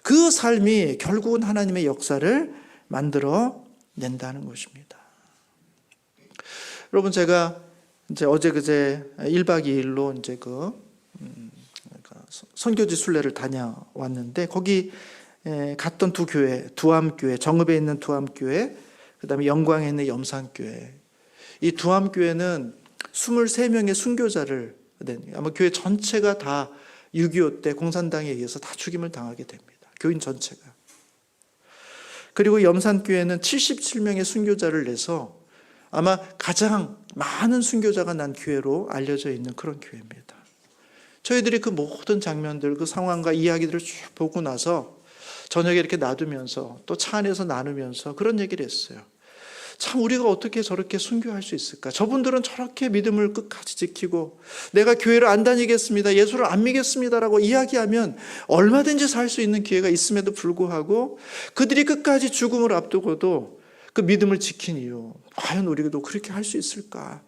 그 삶이 결국은 하나님의 역사를 만들어 낸다는 것입니다. 여러분, 제가 이제 어제 그제 1박 2일로 이제 선교지 순례를 다녀왔는데, 거기 갔던 두 교회, 두암교회, 정읍에 있는 두암교회, 그다음에 영광에 있는 염산교회. 이 두암교회는 23명의 순교자를 아마 교회 전체가 다 6.25 때 공산당에 의해서 다 죽임을 당하게 됩니다. 교인 전체가. 그리고 염산교회는 77명의 순교자를 내서 아마 가장 많은 순교자가 난 교회로 알려져 있는 그런 교회입니다. 저희들이 그 모든 장면들, 그 상황과 이야기들을 쭉 보고 나서 저녁에 이렇게 놔두면서 또 차 안에서 나누면서 그런 얘기를 했어요. 참, 우리가 어떻게 저렇게 순교할 수 있을까? 저분들은 저렇게 믿음을 끝까지 지키고 내가 교회를 안 다니겠습니다, 예수를 안 믿겠습니다라고 이야기하면 얼마든지 살 수 있는 기회가 있음에도 불구하고 그들이 끝까지 죽음을 앞두고도 그 믿음을 지킨 이유, 과연 우리도 그렇게 할 수 있을까?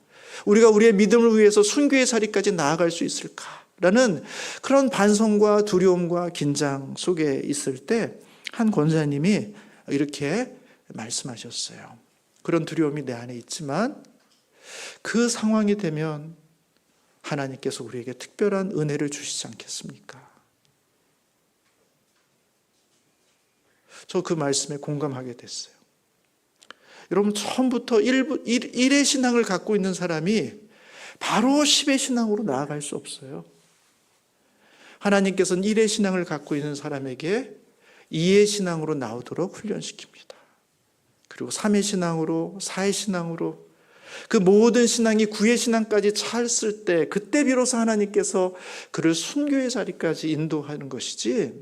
우리가 우리의 믿음을 위해서 순교의 자리까지 나아갈 수 있을까? 라는 그런 반성과 두려움과 긴장 속에 있을 때 한 권사님이 이렇게 말씀하셨어요. 그런 두려움이 내 안에 있지만 그 상황이 되면 하나님께서 우리에게 특별한 은혜를 주시지 않겠습니까? 저 그 말씀에 공감하게 됐어요. 여러분, 처음부터 1의 신앙을 갖고 있는 사람이 바로 10의 신앙으로 나아갈 수 없어요. 하나님께서는 1의 신앙을 갖고 있는 사람에게 2의 신앙으로 나오도록 훈련시킵니다. 그리고 3의 신앙으로, 4의 신앙으로, 그 모든 신앙이 9의 신앙까지 찼을 때 그때 비로소 하나님께서 그를 순교의 자리까지 인도하는 것이지,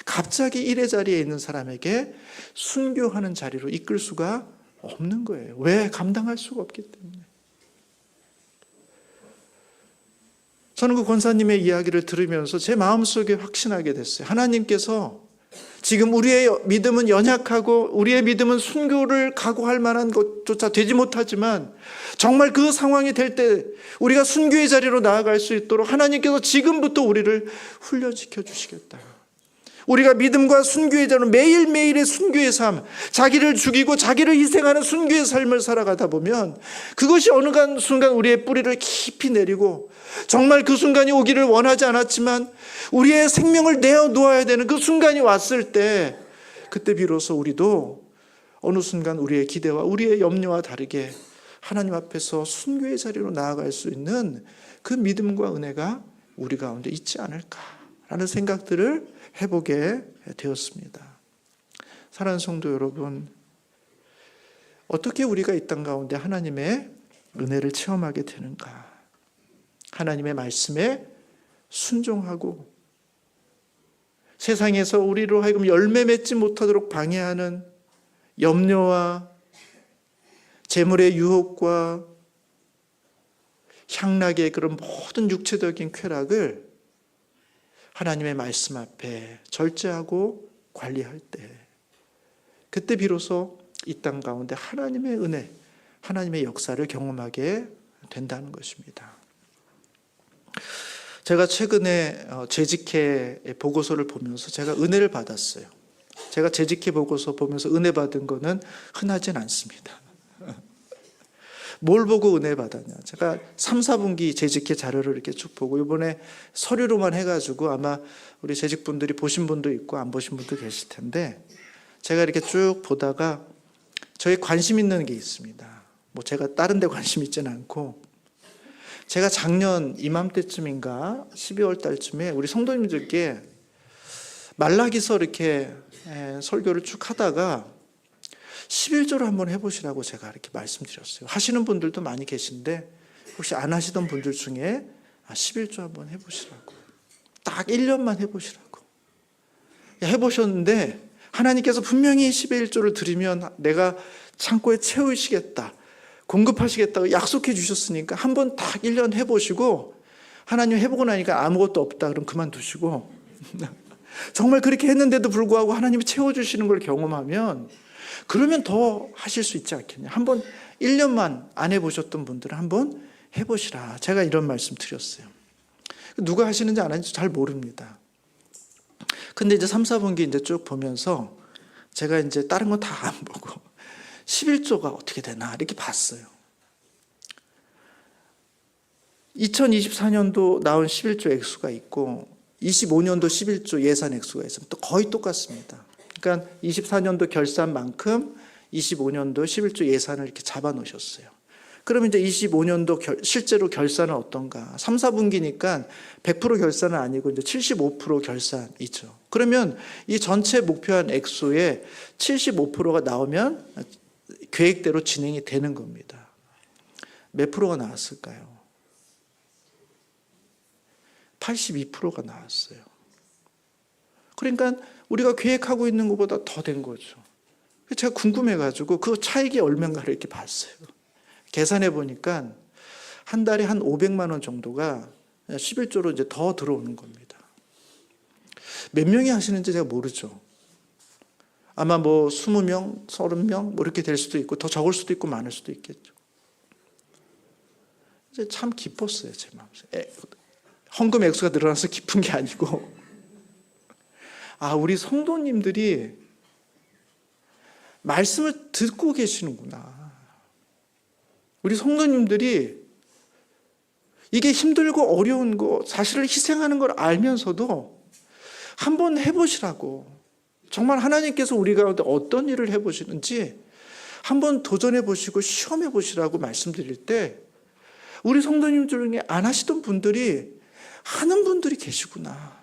갑자기 1의 자리에 있는 사람에게 순교하는 자리로 이끌 수가 없는 거예요. 왜? 감당할 수가 없기 때문에. 저는 그 권사님의 이야기를 들으면서 제 마음속에 확신하게 됐어요. 하나님께서 지금 우리의 믿음은 연약하고 우리의 믿음은 순교를 각오할 만한 것조차 되지 못하지만 정말 그 상황이 될 때 우리가 순교의 자리로 나아갈 수 있도록 하나님께서 지금부터 우리를 훈련시켜 주시겠다. 우리가 믿음과 순교의 자로 매일매일의 순교의 삶, 자기를 죽이고 자기를 희생하는 순교의 삶을 살아가다 보면 그것이 어느 순간 우리의 뿌리를 깊이 내리고 정말 그 순간이 오기를 원하지 않았지만 우리의 생명을 내어놓아야 되는 그 순간이 왔을 때 그때 비로소 우리도 어느 순간 우리의 기대와 우리의 염려와 다르게 하나님 앞에서 순교의 자리로 나아갈 수 있는 그 믿음과 은혜가 우리 가운데 있지 않을까라는 생각들을 해보게 되었습니다. 사랑하는 성도 여러분, 어떻게 우리가 이 땅 가운데 하나님의 은혜를 체험하게 되는가? 하나님의 말씀에 순종하고 세상에서 우리로 하여금 열매 맺지 못하도록 방해하는 염려와 재물의 유혹과 향락의 그런 모든 육체적인 쾌락을 하나님의 말씀 앞에 절제하고 관리할 때 그때 비로소 이 땅 가운데 하나님의 은혜, 하나님의 역사를 경험하게 된다는 것입니다. 제가 최근에 재직회 보고서를 보면서 제가 은혜를 받았어요. 제가 재직회 보고서 보면서 은혜 받은 거는 흔하진 않습니다. 뭘 보고 은혜 받았냐? 제가 3, 4분기 재직회 자료를 이렇게 쭉 보고 이번에 서류로만 해가지고 아마 우리 재직분들이 보신 분도 있고 안 보신 분도 계실 텐데 제가 이렇게 쭉 보다가 저에 관심 있는 게 있습니다. 뭐 제가 다른 데 관심 있지는 않고 제가 작년 이맘때쯤인가 12월 달쯤에 우리 성도님들께 말라기서 이렇게 설교를 쭉 하다가 11조를 한번 해보시라고 제가 이렇게 말씀드렸어요. 하시는 분들도 많이 계신데 혹시 안 하시던 분들 중에 11조 한번 해보시라고. 딱 1년만 해보시라고. 해보셨는데 하나님께서 분명히 11조를 드리면 내가 창고에 채우시겠다, 공급하시겠다고 약속해 주셨으니까 한번 딱 1년 해보시고, 하나님 해보고 나니까 아무것도 없다 그럼 그만두시고 정말 그렇게 했는데도 불구하고 하나님이 채워주시는 걸 경험하면 그러면 더 하실 수 있지 않겠냐. 한번 1년만 안 해보셨던 분들은 한번 해보시라. 제가 이런 말씀 드렸어요. 누가 하시는지 안 하는지 잘 모릅니다. 근데 이제 3, 4분기 이제 쭉 보면서 제가 이제 다른 건 다 안 보고 11조가 어떻게 되나 이렇게 봤어요. 2024년도 나온 11조 액수가 있고 25년도 11조 예산 액수가 있으면 또 거의 똑같습니다. 그러니까 24년도 결산만큼 25년도 11조 예산을 이렇게 잡아 놓으셨어요. 그러면 이제 25년도 실제로 결산은 어떤가? 3, 4분기니까 100% 결산은 아니고 이제 75% 결산이죠. 그러면 이 전체 목표한 액수의 75%가 나오면 계획대로 진행이 되는 겁니다. 몇 프로가 나왔을까요? 82%가 나왔어요. 그러니까 우리가 계획하고 있는 것보다 더 된 거죠. 제가 궁금해가지고 그 차익이 얼마인가를 이렇게 봤어요. 계산해 보니까 한 달에 한 500만 원 정도가 11조로 이제 더 들어오는 겁니다. 몇 명이 하시는지 제가 모르죠. 아마 뭐 20명, 30명 뭐 이렇게 될 수도 있고 더 적을 수도 있고 많을 수도 있겠죠. 이제 참 기뻤어요, 제 마음속에. 헌금 액수가 늘어나서 기쁜 게 아니고, 우리 성도님들이 말씀을 듣고 계시는구나. 우리 성도님들이 이게 힘들고 어려운 거, 사실을 희생하는 걸 알면서도 한번 해보시라고. 정말 하나님께서 우리 가운데 어떤 일을 해보시는지 한번 도전해 보시고 시험해 보시라고 말씀드릴 때 우리 성도님 중에 안 하시던 분들이 하는 분들이 계시구나.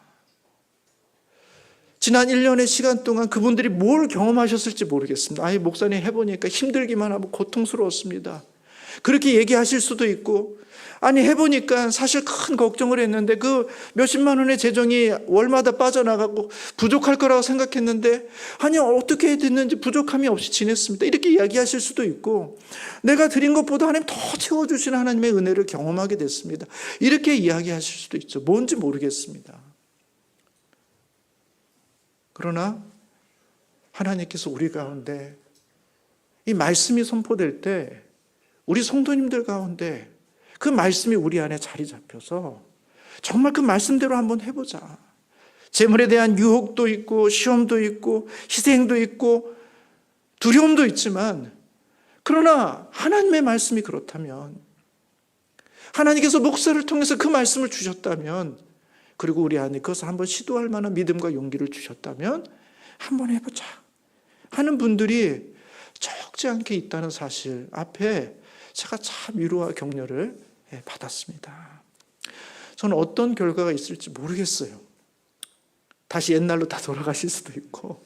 지난 1년의 시간 동안 그분들이 뭘 경험하셨을지 모르겠습니다. 목사님 해보니까 힘들기만 하고 고통스러웠습니다. 그렇게 얘기하실 수도 있고, 해보니까 사실 큰 걱정을 했는데 그 몇십만 원의 재정이 월마다 빠져나가고 부족할 거라고 생각했는데 어떻게 됐는지 부족함이 없이 지냈습니다. 이렇게 이야기하실 수도 있고, 내가 드린 것보다 하나님 더 채워주시는 하나님의 은혜를 경험하게 됐습니다. 이렇게 이야기하실 수도 있죠. 뭔지 모르겠습니다. 그러나 하나님께서 우리 가운데 이 말씀이 선포될 때 우리 성도님들 가운데 그 말씀이 우리 안에 자리 잡혀서 정말 그 말씀대로 한번 해보자. 재물에 대한 유혹도 있고 시험도 있고 희생도 있고 두려움도 있지만, 그러나 하나님의 말씀이 그렇다면, 하나님께서 목사를 통해서 그 말씀을 주셨다면, 그리고 우리 안에 그것을 한번 시도할 만한 믿음과 용기를 주셨다면 한번 해보자 하는 분들이 적지 않게 있다는 사실 앞에 제가 참 위로와 격려를 받았습니다. 저는 어떤 결과가 있을지 모르겠어요. 다시 옛날로 다 돌아가실 수도 있고,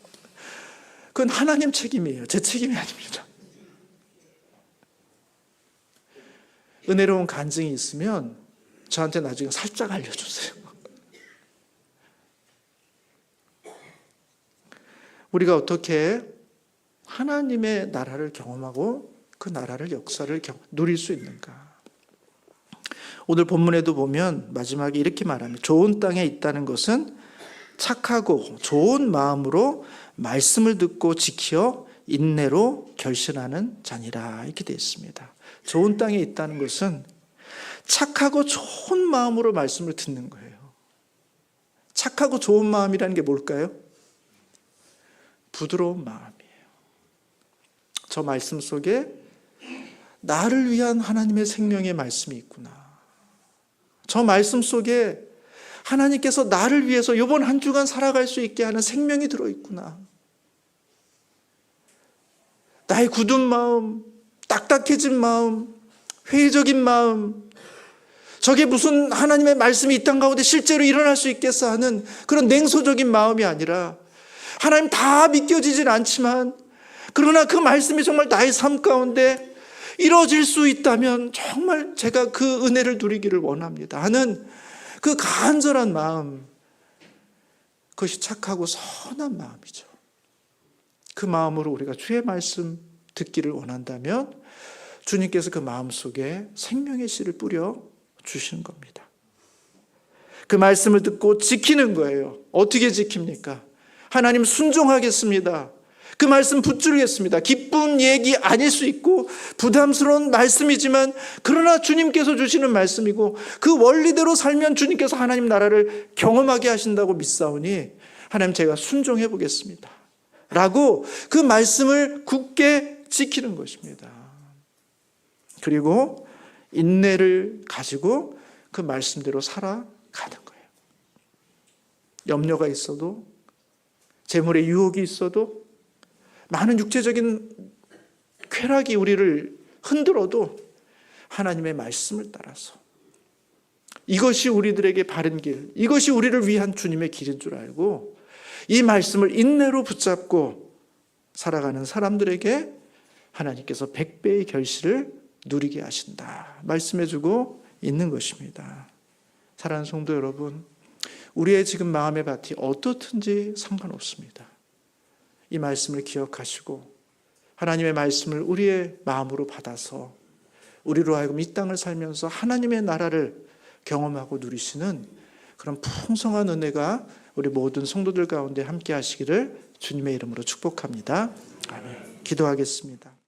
그건 하나님 책임이에요. 제 책임이 아닙니다. 은혜로운 간증이 있으면 저한테 나중에 살짝 알려주세요. 우리가 어떻게 하나님의 나라를 경험하고 그 나라를 역사를 누릴 수 있는가? 오늘 본문에도 보면 마지막에 이렇게 말합니다. 좋은 땅에 있다는 것은 착하고 좋은 마음으로 말씀을 듣고 지켜 인내로 결신하는 자니라, 이렇게 되어 있습니다. 좋은 땅에 있다는 것은 착하고 좋은 마음으로 말씀을 듣는 거예요. 착하고 좋은 마음이라는 게 뭘까요? 부드러운 마음이에요. 저 말씀 속에 나를 위한 하나님의 생명의 말씀이 있구나. 저 말씀 속에 하나님께서 나를 위해서 이번 한 주간 살아갈 수 있게 하는 생명이 들어있구나. 나의 굳은 마음, 딱딱해진 마음, 회의적인 마음, 저게 무슨 하나님의 말씀이 이 땅 가운데 실제로 일어날 수 있겠어 하는 그런 냉소적인 마음이 아니라, 하나님 다 믿겨지진 않지만 그러나 그 말씀이 정말 나의 삶 가운데 이루어질 수 있다면 정말 제가 그 은혜를 누리기를 원합니다 하는 그 간절한 마음, 그것이 착하고 선한 마음이죠. 그 마음으로 우리가 주의 말씀 듣기를 원한다면 주님께서 그 마음속에 생명의 씨를 뿌려 주시는 겁니다. 그 말씀을 듣고 지키는 거예요. 어떻게 지킵니까? 하나님 순종하겠습니다. 그 말씀 붙들겠습니다. 기쁜 얘기 아닐 수 있고 부담스러운 말씀이지만 그러나 주님께서 주시는 말씀이고 그 원리대로 살면 주님께서 하나님 나라를 경험하게 하신다고 믿사오니 하나님 제가 순종해 보겠습니다 라고 그 말씀을 굳게 지키는 것입니다. 그리고 인내를 가지고 그 말씀대로 살아가는 거예요. 염려가 있어도, 재물의 유혹이 있어도, 많은 육체적인 쾌락이 우리를 흔들어도 하나님의 말씀을 따라서, 이것이 우리들에게 바른 길, 이것이 우리를 위한 주님의 길인 줄 알고 이 말씀을 인내로 붙잡고 살아가는 사람들에게 하나님께서 100배의 결실을 누리게 하신다 말씀해주고 있는 것입니다. 사랑하는 성도 여러분, 우리의 지금 마음의 밭이 어떻든지 상관없습니다. 이 말씀을 기억하시고 하나님의 말씀을 우리의 마음으로 받아서 우리로 하여금 이 땅을 살면서 하나님의 나라를 경험하고 누리시는 그런 풍성한 은혜가 우리 모든 성도들 가운데 함께 하시기를 주님의 이름으로 축복합니다. 아멘. 기도하겠습니다.